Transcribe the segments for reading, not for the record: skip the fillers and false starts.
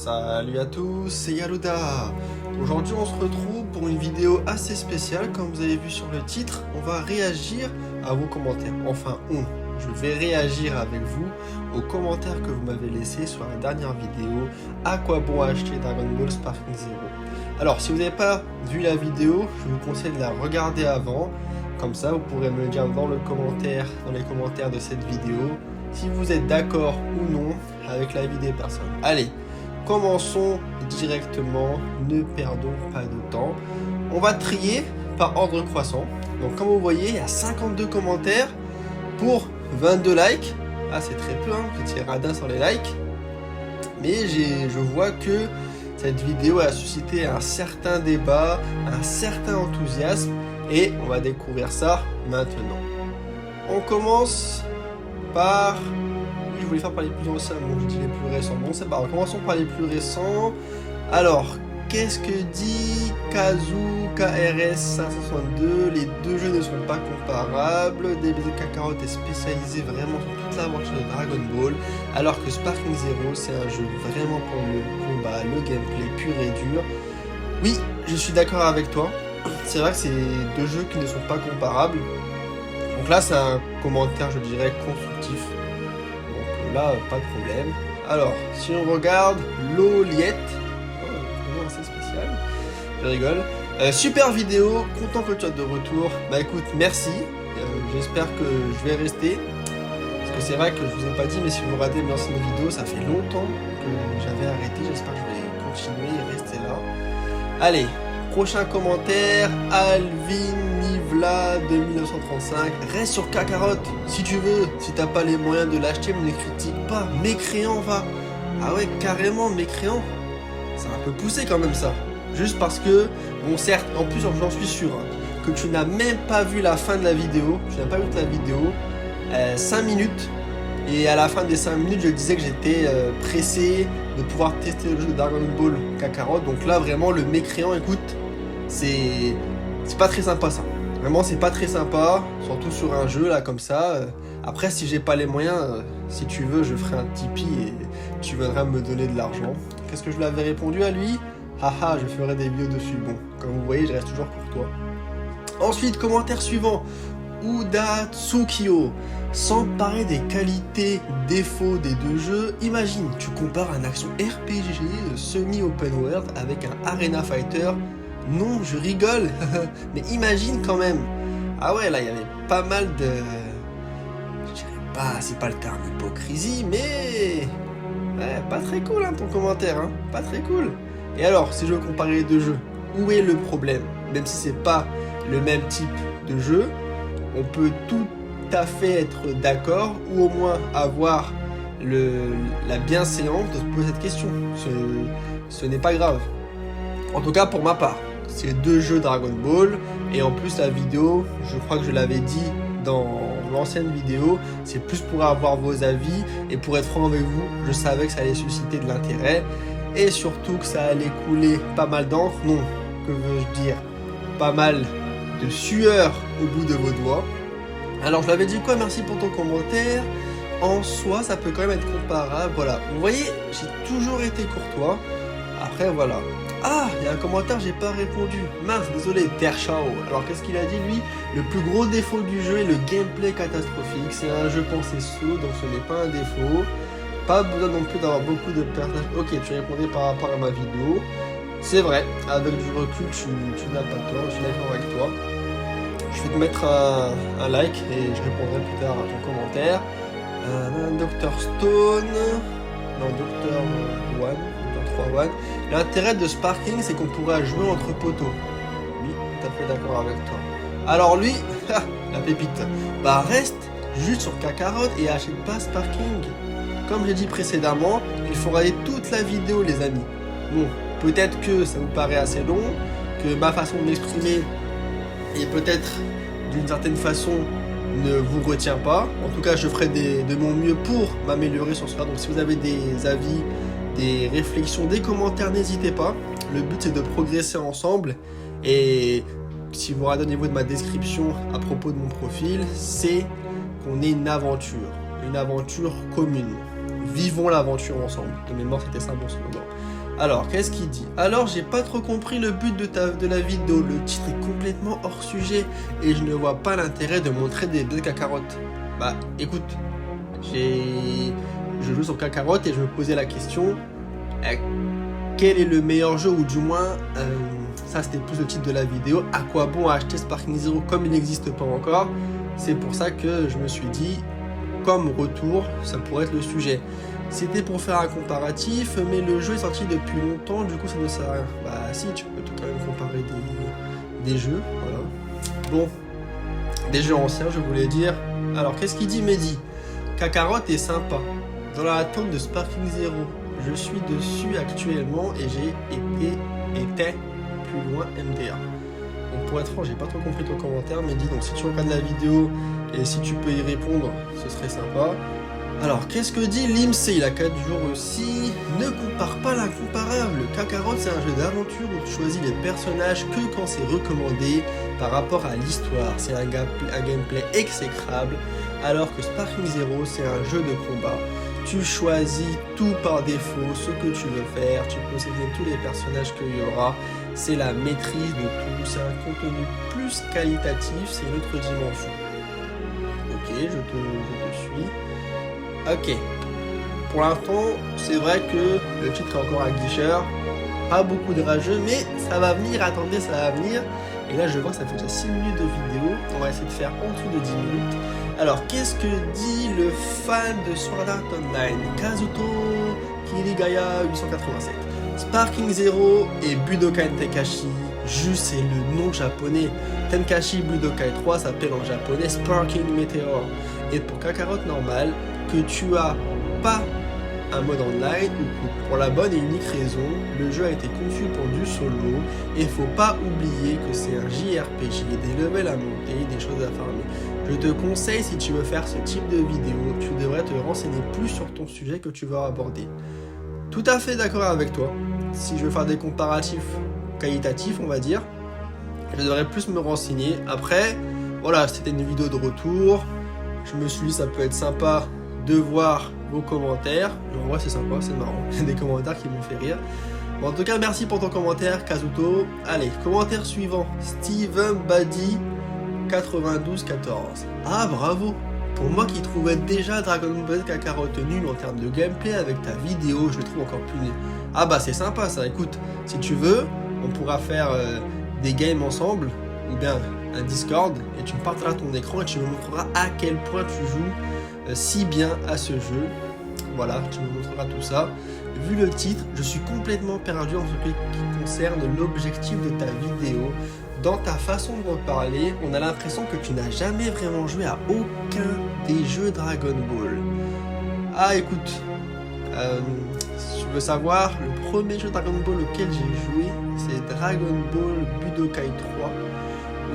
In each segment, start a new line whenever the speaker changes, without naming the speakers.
Salut à tous, c'est Yaluda. Aujourd'hui on se retrouve pour une vidéo assez spéciale. Comme vous avez vu sur le titre, on va réagir à vos commentaires. Enfin je vais réagir avec vous aux commentaires que vous m'avez laissés sur la dernière vidéo. À quoi bon acheter Dragon Ball Sparking Zero? Alors si vous n'avez pas vu la vidéo, je vous conseille de la regarder avant. Comme ça vous pourrez me le dire dans les commentaires de cette vidéo si vous êtes d'accord ou non avec l'avis des personnes. Allez, commençons directement, ne perdons pas de temps. On va trier par ordre croissant. Donc comme vous voyez, il y a 52 commentaires pour 22 likes. Ah, c'est très peu, hein, vous étiez radin sur les likes. Mais je vois que cette vidéo a suscité un certain débat, un certain enthousiasme. Et on va découvrir ça maintenant. On commence par... Oui, je voulais faire par les plus anciens, donc je dis les plus récents. Bon, c'est pas grave. Commençons par les plus récents. Alors, qu'est-ce que dit Kazu KRS 562? Les deux jeux ne sont pas comparables. DBZ Kakarot est spécialisé vraiment sur toute l'aventure de Dragon Ball, alors que Sparking Zero, c'est un jeu vraiment pour le combat, le gameplay pur et dur. Oui, je suis d'accord avec toi. C'est vrai que c'est deux jeux qui ne sont pas comparables. Donc là, c'est un commentaire, je dirais, constructif. Donc là, pas de problème. Alors, si on regarde Loliette, assez spécial, je rigole. Super vidéo, content que tu sois de retour. Bah écoute, merci. J'espère que je vais rester. Parce que c'est vrai que je vous ai pas dit, mais si vous regardez mes anciennes vidéos, ça fait longtemps que j'avais arrêté. J'espère que je vais continuer et rester là. Allez. Prochain commentaire, Alvin Nivla de 1935. Reste sur Kakarot si tu veux. Si t'as pas les moyens de l'acheter, ne critique pas. Mécréant va. Ah ouais, carrément mécréant. C'est un peu poussé quand même ça. Juste parce que, bon certes, en plus j'en suis sûr, hein, que tu n'as même pas vu la fin de la vidéo. Tu n'as pas vu la vidéo. 5 minutes. Et à la fin des 5 minutes, je disais que j'étais pressé de pouvoir tester le jeu de Dragon Ball Kakarot. Donc là, vraiment, le mécréant, écoute, c'est pas très sympa ça. Vraiment, c'est pas très sympa, surtout sur un jeu là comme ça. Après, si j'ai pas les moyens, si tu veux, je ferai un Tipeee et tu viendras me donner de l'argent. Qu'est-ce que je lui avais répondu à lui? Haha, je ferai des vidéos dessus. Bon, comme vous voyez, je reste toujours courtois. Ensuite, commentaire suivant. Uda Tsukio. Sans parler des qualités, défauts des deux jeux, imagine, tu compares un action RPG semi-open world avec un Arena Fighter. Non, je rigole, mais imagine quand même. Ah ouais, là, il y avait pas mal de... Je dirais pas, c'est pas le terme hypocrisie, mais... Ouais, pas très cool, hein, ton commentaire, hein. Pas très cool. Et alors, si je veux comparer les deux jeux, où est le problème? Même si c'est pas le même type de jeu, on peut tout à fait être d'accord ou au moins avoir la bienséance de se poser cette question. Ce n'est pas grave. En tout cas pour ma part, c'est deux jeux Dragon Ball et en plus la vidéo, je crois que je l'avais dit dans l'ancienne vidéo, c'est plus pour avoir vos avis et pour être franc avec vous, je savais que ça allait susciter de l'intérêt et surtout que ça allait couler pas mal d'encre, non, que veux-je dire, pas mal de sueur au bout de vos doigts. Alors je l'avais dit quoi, merci pour ton commentaire. En soi ça peut quand même être comparable. Voilà, vous voyez, j'ai toujours été courtois. Après voilà. Ah, il y a un commentaire, j'ai pas répondu. Mince, désolé, Terchao. Alors qu'est-ce qu'il a dit lui? Le plus gros défaut du jeu est le gameplay catastrophique. C'est un jeu pensé solo, donc ce n'est pas un défaut. Pas besoin non plus d'avoir beaucoup de personnages. Ok, tu répondais par rapport à ma vidéo. C'est vrai, avec du recul, tu n'as pas tort, je suis d'accord avec toi. Je vais te mettre un like et je répondrai plus tard à ton commentaire. Dr Stone, non Dr One, Dr 3 One. L'intérêt de Sparking, c'est qu'on pourra jouer entre poteaux. Oui, tout à fait d'accord avec toi. Alors lui, la pépite, bah reste juste sur Kakarot et achète pas Sparking. Comme j'ai dit précédemment, il faut regarder toute la vidéo les amis. Bon, peut-être que ça vous paraît assez long, que ma façon de m'exprimer et peut-être d'une certaine façon ne vous retient pas. En tout cas, je ferai de mon mieux pour m'améliorer sur cela. Donc si vous avez des avis, des réflexions, des commentaires, n'hésitez pas. Le but c'est de progresser ensemble. Et si vous regardez au niveau de ma description à propos de mon profil, c'est qu'on ait une aventure commune. vivons l'aventure ensemble. De mémoire, c'était ça mon slogan. Alors, qu'est-ce qu'il dit? Alors, j'ai pas trop compris le but de la vidéo. Le titre est complètement hors sujet et je ne vois pas l'intérêt de montrer des bugs Kakarot. Bah, écoute, je joue sur Kakarot et je me posais la question quel est le meilleur jeu, ou du moins, ça c'était plus le titre de la vidéo, à quoi bon acheter Sparking Zero comme il n'existe pas encore? C'est pour ça que je me suis dit, comme retour, ça pourrait être le sujet. C'était pour faire un comparatif, mais le jeu est sorti depuis longtemps, du coup ça ne sert à rien. Bah si, tu peux quand même comparer des jeux, voilà. Bon, des jeux anciens, je voulais dire. Alors, qu'est-ce qu'il dit, Mehdi? Kakarot est sympa. Dans la attente de Sparking Zero, je suis dessus actuellement et était plus loin MDA. Donc pour être franc, j'ai pas trop compris ton commentaire, Mehdi. Donc si tu regardes la vidéo et si tu peux y répondre, ce serait sympa. Alors, qu'est-ce que dit l'IMC? Il a 4 jours aussi. Ne compare pas l'incomparable. Kakarot, c'est un jeu d'aventure où tu choisis les personnages que quand c'est recommandé par rapport à l'histoire. C'est un gameplay exécrable, alors que Sparking Zero, c'est un jeu de combat. Tu choisis tout par défaut, ce que tu veux faire. Tu peux sélectionner tous les personnages qu'il y aura. C'est la maîtrise de tout. C'est un contenu plus qualitatif. C'est une autre dimension. Ok, je te suis. Ok, pour l'instant, c'est vrai que le titre est encore un glitcher, pas beaucoup de rageux, mais ça va venir, attendez, ça va venir. Et là, je vois que ça fait déjà 6 minutes de vidéo, on va essayer de faire en dessous de 10 minutes. Alors, qu'est-ce que dit le fan de Sword Art Online? Kazuto Kirigaya 887. Sparking Zero et Budokai Tenkaichi, juste c'est le nom japonais. Tenkaichi Budokai 3 s'appelle en japonais Sparking Meteor. Et pour Kakarot normal, que tu as pas un mode online, ou pour la bonne et unique raison, le jeu a été conçu pour du solo, et il faut pas oublier que c'est un JRPG, des levels à monter, des choses à farmer. Je te conseille, si tu veux faire ce type de vidéo, tu devrais te renseigner plus sur ton sujet que tu vas aborder. Tout à fait d'accord avec toi. Si je veux faire des comparatifs qualitatifs, on va dire, je devrais plus me renseigner. Après, voilà, c'était une vidéo de retour. Je me suis dit, ça peut être sympa de voir vos commentaires. En vrai, c'est sympa, c'est marrant. Il y a des commentaires qui m'ont fait rire. Bon, en tout cas, merci pour ton commentaire, Kazuto. Allez, commentaire suivant. Steven Badi 9214. Ah, bravo. Pour moi qui trouvais déjà Dragon Ball Kakarot nul en termes de gameplay, avec ta vidéo, je le trouve encore plus nul. Ah bah c'est sympa ça. Écoute, si tu veux, on pourra faire des games ensemble, ou bien un Discord, et tu me partageras ton écran et tu me montreras à quel point tu joues si bien à ce jeu. Voilà, tu me montreras tout ça. Vu le titre, je suis complètement perdu en ce qui concerne l'objectif de ta vidéo. Dans ta façon de reparler, on a l'impression que tu n'as jamais vraiment joué à aucun des jeux Dragon Ball. Ah écoute, si tu veux savoir, le premier jeu Dragon Ball auquel j'ai joué, c'est Dragon Ball Budokai 3.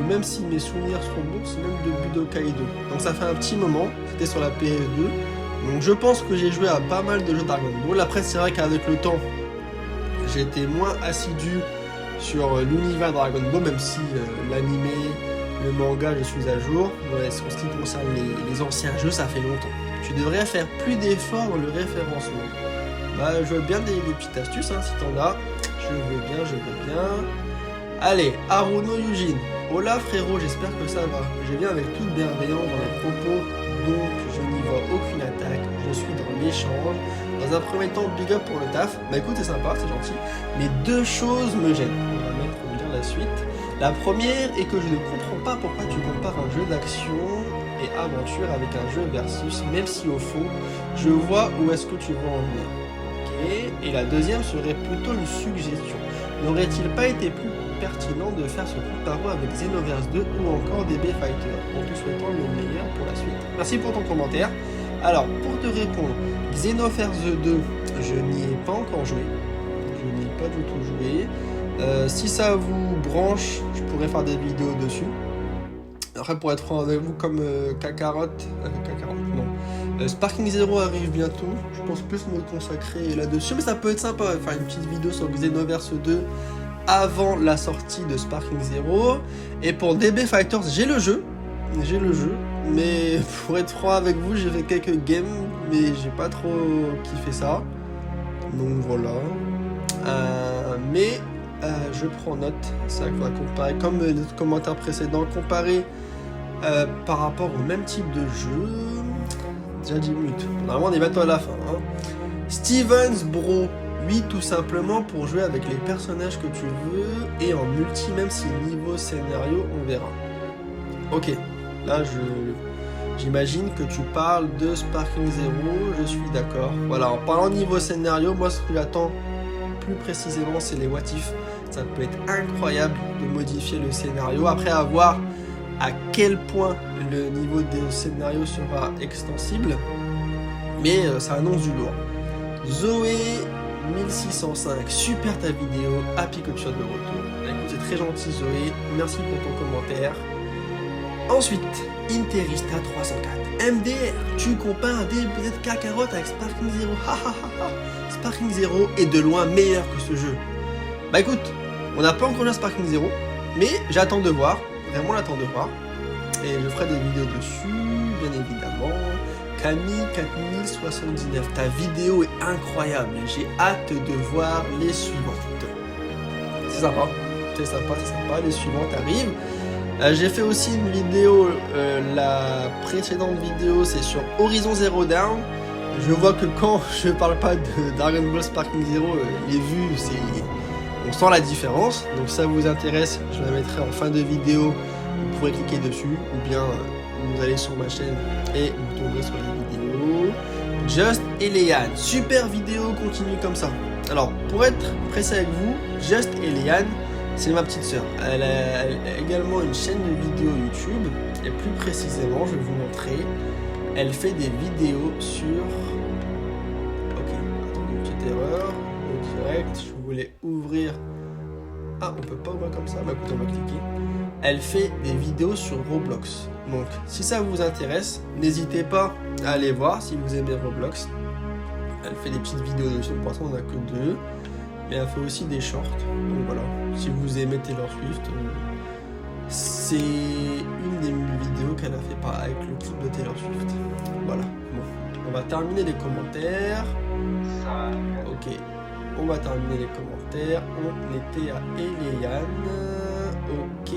Même si mes souvenirs sont bons, c'est même de Budokai 2. Donc ça fait un petit moment, c'était sur la PS2. Donc je pense que j'ai joué à pas mal de jeux Dragon Ball. Après c'est vrai qu'avec le temps, j'ai été moins assidu sur l'univers Dragon Ball, même si l'animé, le manga, je suis à jour. Ouais, en ce qui concerne les anciens jeux, ça fait longtemps. Tu devrais faire plus d'efforts dans le référencement. Bah je veux bien des petites astuces, hein, si t'en as. Je veux bien. Allez, Haruno Yujin. Hola frérot, j'espère que ça va. Je viens avec toute bienveillance dans les propos, donc je n'y vois aucune attaque. Je suis dans l'échange. Dans un premier temps, big up pour le taf. Bah écoute, c'est sympa, c'est gentil. Mais deux choses me gênent. On va bien la suite. La première est que je ne comprends pas pourquoi tu compares un jeu d'action et aventure avec un jeu versus, même si au fond, je vois où est-ce que tu veux en venir. Ok. Et la deuxième serait plutôt une suggestion. N'aurait-il pas été plus pertinent de faire ce comparo avec Xenoverse 2 ou encore DB Fighter, en te souhaitant le meilleur pour la suite. Merci pour ton commentaire. Alors, pour te répondre, Xenoverse 2, je n'y ai pas encore joué. Je n'y ai pas du tout joué. Si ça vous branche, je pourrais faire des vidéos dessus. Après, pour être franc avec vous, comme Kakarot, non. Sparking Zero arrive bientôt. Je pense plus me consacrer là-dessus, mais ça peut être sympa, faire une petite vidéo sur Xenoverse 2 avant la sortie de Sparking Zero. Et pour DB Fighters, j'ai le jeu. mais pour être franc avec vous, j'ai fait quelques games, mais j'ai pas trop kiffé ça. Donc voilà. Je prends note. C'est vrai qu'on va comparer, comme les commentaires précédents, comparer par rapport au même type de jeu. Déjà 10 minutes. Normalement, on est bientôt à la fin. Hein. Stevens Bro. Oui, tout simplement pour jouer avec les personnages que tu veux et en multi, même si niveau scénario, on verra. Ok, là j'imagine que tu parles de Sparking Zero, je suis d'accord. Voilà, en parlant niveau scénario, moi ce que j'attends plus précisément, c'est les what if. Ça peut être incroyable de modifier le scénario, après à voir à quel point le niveau des scénarios sera extensible, mais ça annonce du lourd. Zoé 1605, super ta vidéo, Happy Coach de retour. Écoute, c'est très gentil Zoé, merci pour ton commentaire. Ensuite, Interista 304, MDR, tu compares DBZ Kakarot avec Sparking Zero, Sparking Zero est de loin meilleur que ce jeu. Bah écoute, on n'a pas encore joué à Sparking Zero, mais j'attends de voir, vraiment j'attends de voir, et je ferai des vidéos dessus, bien évidemment. Camille 4079, ta vidéo est incroyable, j'ai hâte de voir les suivantes. C'est sympa, les suivantes arrivent. J'ai fait aussi une vidéo, la précédente vidéo c'est sur Horizon Zero Dawn. Je vois que quand je parle pas de Dragon Ball Sparking Zero, les vues, on sent la différence. Donc si ça vous intéresse, je la mettrai en fin de vidéo, vous pourrez cliquer dessus ou bien vous allez sur ma chaîne et vous tomberez sur les vidéos. Just et Léane, super vidéo, continue comme ça. Alors pour être précis avec vous, Just et Léane, c'est ma petite sœur. Elle a également une chaîne de vidéos YouTube et plus précisément, je vais vous montrer. Elle fait des vidéos sur... Ok, attendez une petite erreur. Au direct, je voulais ouvrir... Ah, on peut pas ouvrir comme ça. Bah écoutez, on va cliquer. Elle fait des vidéos sur Roblox. Donc, si ça vous intéresse, n'hésitez pas à aller voir si vous aimez Roblox. Elle fait des petites vidéos dessus. Pour l'instant, on n'a que 2. Mais elle fait aussi des shorts. Donc voilà, si vous aimez Taylor Swift, c'est une des vidéos qu'elle a fait avec le clip de Taylor Swift. Voilà, bon, on va terminer les commentaires. Ok, on va terminer les commentaires. On était à Eliane. Ok,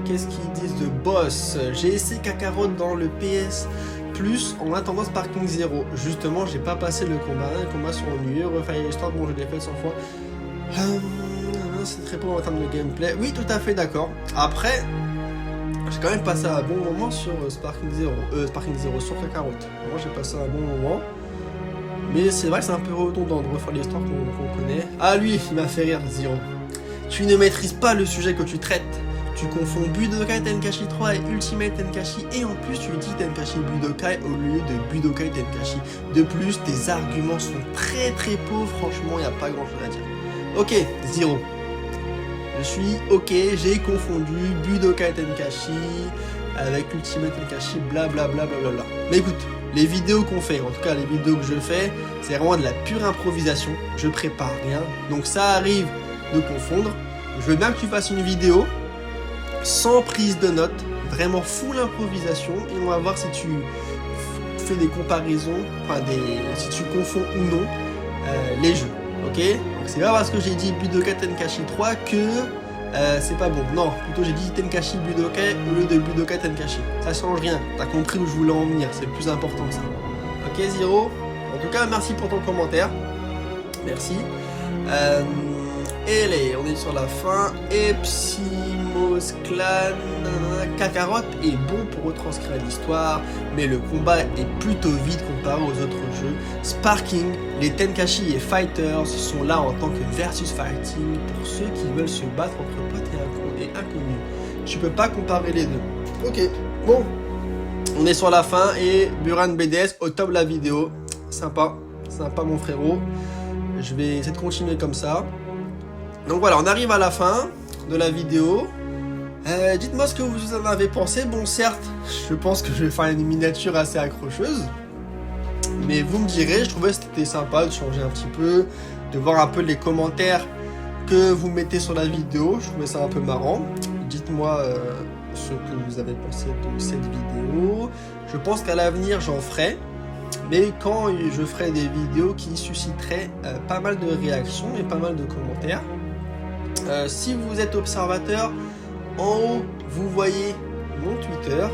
qu'est-ce qu'ils disent de boss? J'ai essayé Kakarot dans le PS Plus en attendant Sparking Zero. Justement, j'ai pas passé le combat. Les combats sont ennuyeux. Refaire l'histoire, bon, je l'ai fait 100 fois. C'est très bon en termes de gameplay. Oui, tout à fait d'accord. Après, j'ai quand même passé un bon moment sur Sparking Zero sur Kakarot. Moi, j'ai passé un bon moment. Mais c'est vrai que c'est un peu redondant de refaire l'histoire qu'on connaît. Ah, lui, il m'a fait rire, Zero. Tu ne maîtrises pas le sujet que tu traites. Tu confonds Budokai Tenkaichi 3 et Ultimate Tenkaichi et en plus tu dis Tenkaichi Budokai au lieu de Budokai Tenkaichi. De plus, tes arguments sont très pauvres, franchement, il n'y a pas grand chose à dire. Ok, Zero. Je suis ok, j'ai confondu Budokai Tenkaichi avec Ultimate Tenkaichi, blablabla. Mais écoute, les vidéos qu'on fait, en tout cas les vidéos que je fais, c'est vraiment de la pure improvisation. Je prépare rien, donc ça arrive de confondre. Je veux bien que tu fasses une vidéo sans prise de notes, vraiment full improvisation, et on va voir si tu fais des comparaisons, si tu confonds ou non les jeux, ok? Donc c'est pas parce que j'ai dit Budokai Tenkaichi 3 que c'est pas bon, non, plutôt j'ai dit Tenkaichi Budokai au lieu de Budokai Tenkaichi, ça change rien, t'as compris où je voulais en venir, c'est le plus important que ça. Ok Zero, en tout cas merci pour ton commentaire, merci. Et on est sur la fin. Epsimos Clan Kakarot est bon pour retranscrire l'histoire, mais le combat est plutôt vide comparé aux autres jeux. Sparking, les Tenkaichi et Fighters sont là en tant que versus fighting pour ceux qui veulent se battre entre potes et inconnus. Tu peux pas comparer les deux. Ok, bon, on est sur la fin et Buran BDS au top de la vidéo. Sympa mon frérot. Je vais essayer de continuer comme ça. Donc voilà, on arrive à la fin de la vidéo. Dites-moi ce que vous en avez pensé. Bon, certes, je pense que je vais faire une miniature assez accrocheuse. Mais vous me direz, je trouvais que c'était sympa de changer un petit peu, de voir un peu les commentaires que vous mettez sur la vidéo. Je trouvais ça un peu marrant. Dites-moi ce que vous avez pensé de cette vidéo. Je pense qu'à l'avenir j'en ferai, mais quand je ferai des vidéos qui susciteraient pas mal de réactions et pas mal de commentaires. Si vous êtes observateur, en haut vous voyez mon Twitter,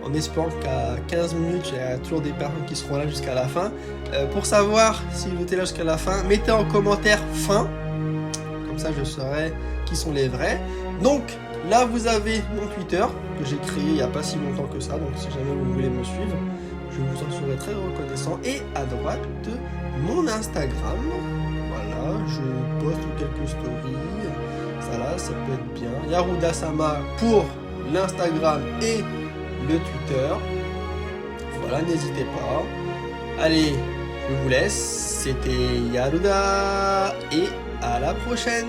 en espérant qu'à 15 minutes il y a toujours des personnes qui seront là jusqu'à la fin. Pour savoir si vous êtes là jusqu'à la fin, mettez en commentaire fin, comme ça je saurai qui sont les vrais. Donc là vous avez mon Twitter que j'ai créé il n'y a pas si longtemps que ça, donc si jamais vous voulez me suivre, je vous en serai très reconnaissant. Et à droite, mon Instagram, voilà, je poste quelques stories, ça là, ça peut être bien. Yaruda-sama pour l'Instagram et le Twitter. Voilà, n'hésitez pas. Allez, je vous laisse. C'était Yaruda et à la prochaine.